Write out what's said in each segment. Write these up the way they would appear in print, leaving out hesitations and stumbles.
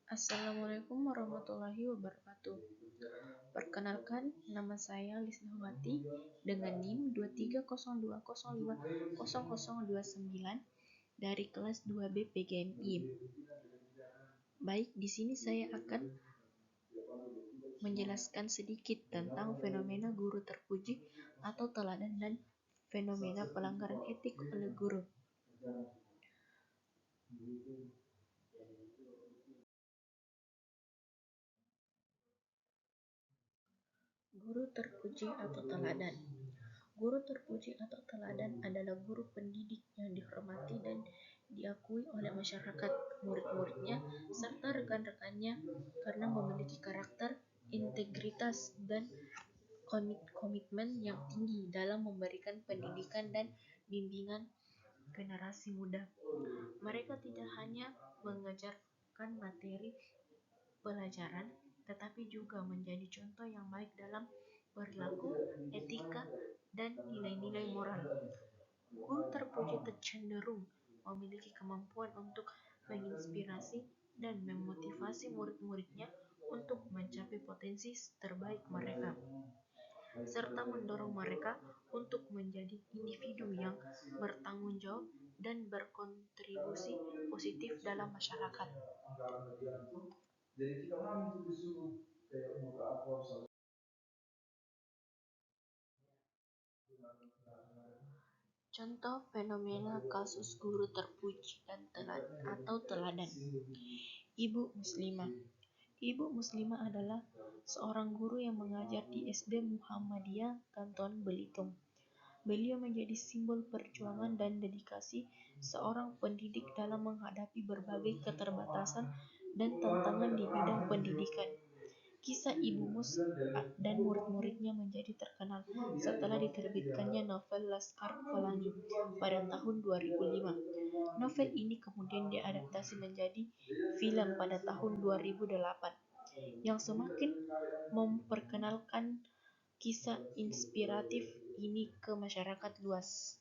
Assalamualaikum warahmatullahi wabarakatuh. Perkenalkan, nama saya Lisnawati dengan NIM 2302050029 dari kelas 2B PGMI. Baik, di sini saya akan menjelaskan sedikit tentang fenomena guru terpuji atau teladan dan fenomena pelanggaran etik oleh guru. Guru terpuji atau teladan. Guru terpuji atau teladan adalah guru pendidik yang dihormati dan diakui oleh masyarakat, murid-muridnya, serta rekan-rekannya karena memiliki karakter, integritas, dan komitmen yang tinggi dalam memberikan pendidikan dan bimbingan generasi muda. Mereka tidak hanya mengajarkan materi pelajaran, tetapi juga menjadi contoh yang baik dalam perilaku, etika, dan nilai-nilai moral. Guru terpuji cenderung memiliki kemampuan untuk menginspirasi dan memotivasi murid-muridnya untuk mencapai potensi terbaik mereka, serta mendorong mereka untuk menjadi individu yang bertanggung jawab dan berkontribusi positif dalam masyarakat. Contoh fenomena kasus guru terpuji dan teladan. Ibu Muslimah. Ibu Muslimah adalah seorang guru yang mengajar di SD Muhammadiyah Kanton Belitung. Beliau menjadi simbol perjuangan dan dedikasi seorang pendidik dalam menghadapi berbagai keterbatasan dan tantangan di bidang pendidikan. Kisah Ibu Mus dan murid-muridnya menjadi terkenal setelah diterbitkannya novel Laskar Pelangi pada tahun 2005. Novel ini kemudian diadaptasi menjadi film pada tahun 2008 yang semakin memperkenalkan kisah inspiratif ini ke masyarakat luas.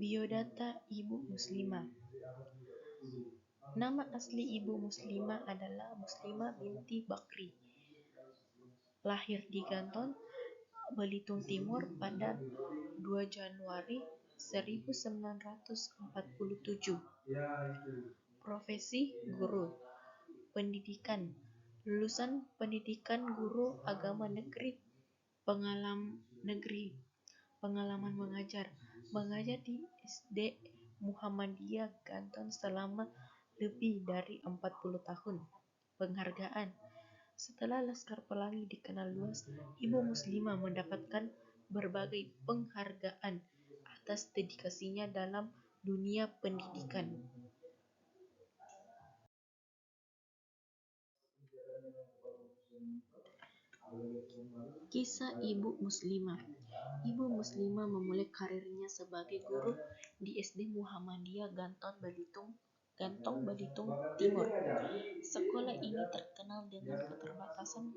Biodata Ibu Muslimah. Nama asli Ibu Muslimah adalah Muslimah binti Bakri. Lahir di Kanton, Belitung Timur pada 2 Januari 1947. Profesi guru. Pendidikan. Lulusan pendidikan guru agama negeri. Pengalaman mengajar di SD Muhammadiyah Kanton selama lebih dari 40 tahun. Penghargaan. Setelah Laskar Pelangi dikenal luas, Ibu Muslimah mendapatkan berbagai penghargaan atas dedikasinya dalam dunia pendidikan. Kisah Ibu Muslimah. Ibu Muslimah memulai karirnya sebagai guru di SD Muhammadiyah Gantong Belitung Timur. Sekolah ini terkenal dengan keterbatasan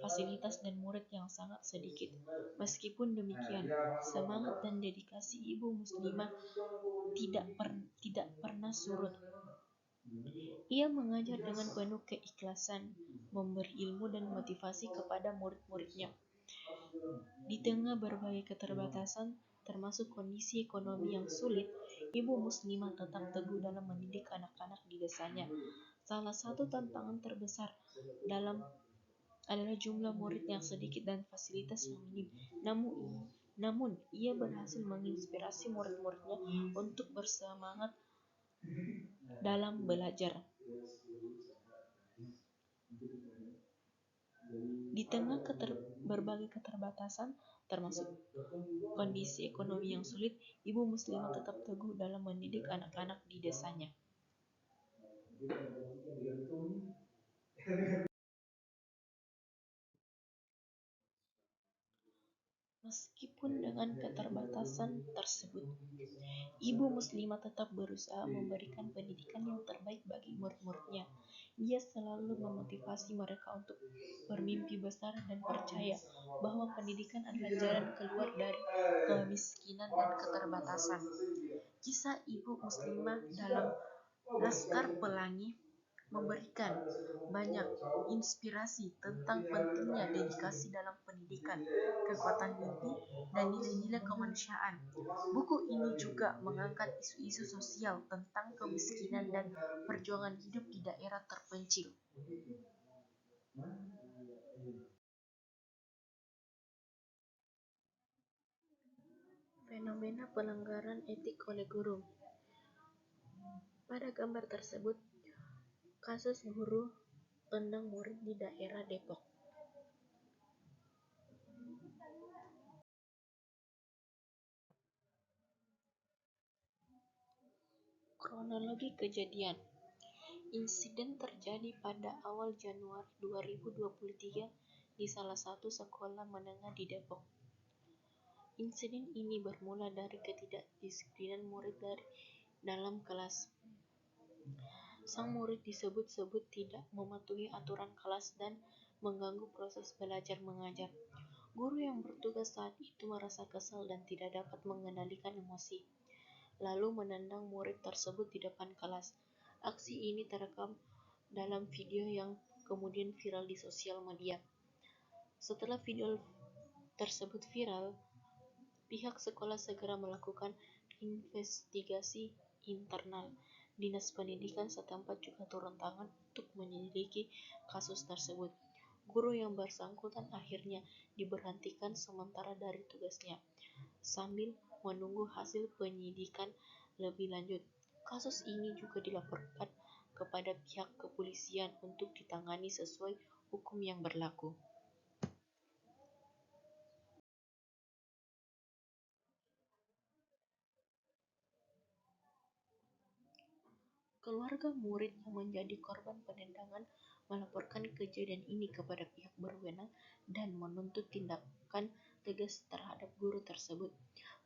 fasilitas dan murid yang sangat sedikit. Meskipun demikian, semangat dan dedikasi Ibu Muslimah tidak pernah surut. Ia mengajar dengan penuh keikhlasan, memberi ilmu dan motivasi kepada murid-muridnya. Di tengah berbagai keterbatasan, termasuk kondisi ekonomi yang sulit, Ibu Muslimah tetap teguh dalam mendidik anak-anak di desanya. Salah satu tantangan terbesar adalah jumlah murid yang sedikit dan fasilitas yang minim. Namun, ia berhasil menginspirasi murid-muridnya untuk bersemangat dalam belajar. Di tengah berbagai keterbatasan, termasuk kondisi ekonomi yang sulit, Ibu Muslimah tetap teguh dalam mendidik anak-anak di desanya. Meskipun dengan keterbatasan tersebut, ibu muslimah tetap berusaha memberikan pendidikan yang terbaik bagi murid-muridnya. Dia selalu memotivasi mereka untuk bermimpi besar dan percaya bahwa pendidikan adalah jalan keluar dari kemiskinan dan keterbatasan. Kisah ibu muslimah dalam Laskar Pelangi memberikan banyak inspirasi tentang pentingnya dedikasi dalam pendidikan, kekuatan mimpi, dan nilai-nilai kemanusiaan. Buku ini juga mengangkat isu-isu sosial tentang kemiskinan dan perjuangan hidup di daerah terpencil. Fenomena pelanggaran etik oleh guru. Pada gambar tersebut, kasus guru tendang murid di daerah Depok. Kronologi kejadian. Insiden terjadi pada awal Januari 2023 di salah satu sekolah menengah di Depok. Insiden ini bermula dari ketidakdisiplinan murid dari dalam kelas. Sang murid disebut-sebut tidak mematuhi aturan kelas dan mengganggu proses belajar mengajar. Guru yang bertugas saat itu merasa kesal dan tidak dapat mengendalikan emosi, lalu menendang murid tersebut di depan kelas. Aksi ini terekam dalam video yang kemudian viral di sosial media. Setelah video tersebut viral, pihak sekolah segera melakukan investigasi internal. Dinas Pendidikan setempat juga turun tangan untuk menyelidiki kasus tersebut. Guru yang bersangkutan akhirnya diberhentikan sementara dari tugasnya, sambil menunggu hasil penyidikan lebih lanjut. Kasus ini juga dilaporkan kepada pihak kepolisian untuk ditangani sesuai hukum yang berlaku. Keluarga murid yang menjadi korban penendangan melaporkan kejadian ini kepada pihak berwenang dan menuntut tindakan tegas terhadap guru tersebut.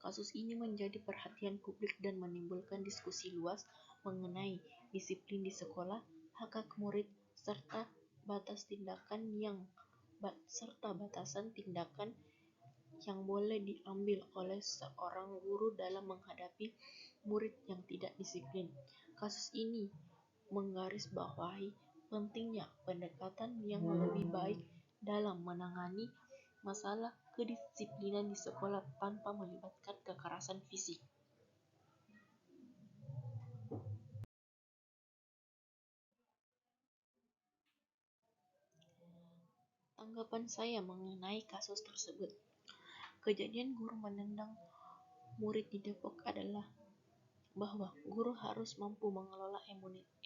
Kasus ini menjadi perhatian publik dan menimbulkan diskusi luas mengenai disiplin di sekolah, hak-hak murid, serta batasan tindakan yang boleh diambil oleh seorang guru dalam menghadapi murid yang tidak disiplin. Kasus ini menggarisbawahi pentingnya pendekatan yang lebih baik dalam menangani masalah kedisiplinan di sekolah tanpa melibatkan kekerasan fisik. Tanggapan saya mengenai kasus tersebut. Kejadian guru menendang murid di Depok adalah bahwa guru harus mampu mengelola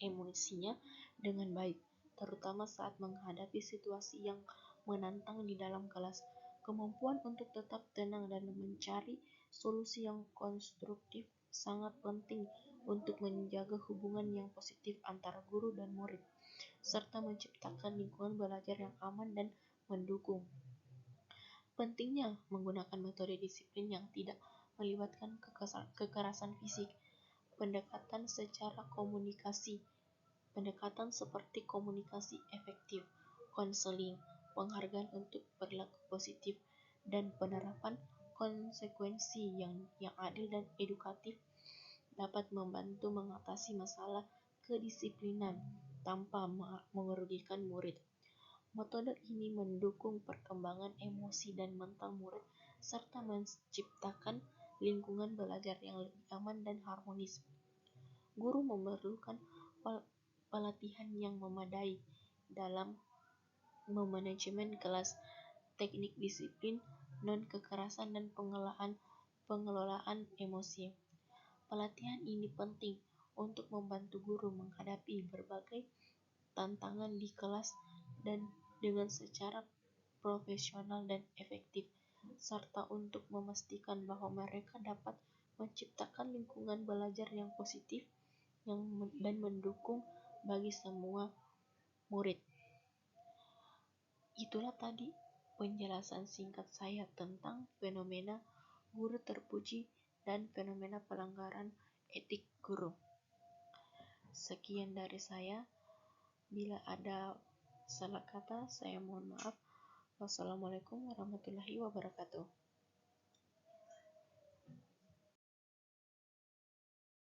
emosinya dengan baik, terutama saat menghadapi situasi yang menantang di dalam kelas. Kemampuan untuk tetap tenang dan mencari solusi yang konstruktif sangat penting untuk menjaga hubungan yang positif antara guru dan murid, serta menciptakan lingkungan belajar yang aman dan mendukung. Pentingnya menggunakan metode disiplin yang tidak melibatkan kekerasan fisik. Pendekatan seperti komunikasi efektif, konseling, penghargaan untuk perilaku positif, dan penerapan konsekuensi yang adil dan edukatif dapat membantu mengatasi masalah kedisiplinan tanpa merugikan murid. Metode ini mendukung perkembangan emosi dan mental murid serta menciptakan lingkungan belajar yang lebih aman dan harmonis. Guru memerlukan pelatihan yang memadai dalam memanajemen kelas, teknik disiplin, non-kekerasan, dan pengelolaan emosi. Pelatihan ini penting untuk membantu guru menghadapi berbagai tantangan di kelas dan dengan secara profesional dan efektif, serta untuk memastikan bahwa mereka dapat menciptakan lingkungan belajar yang positif dan mendukung bagi semua murid. Itulah tadi penjelasan singkat saya tentang fenomena guru terpuji dan fenomena pelanggaran etik guru. Sekian dari saya. Bila ada salah kata, saya mohon maaf. Wassalamualaikum warahmatullahi wabarakatuh.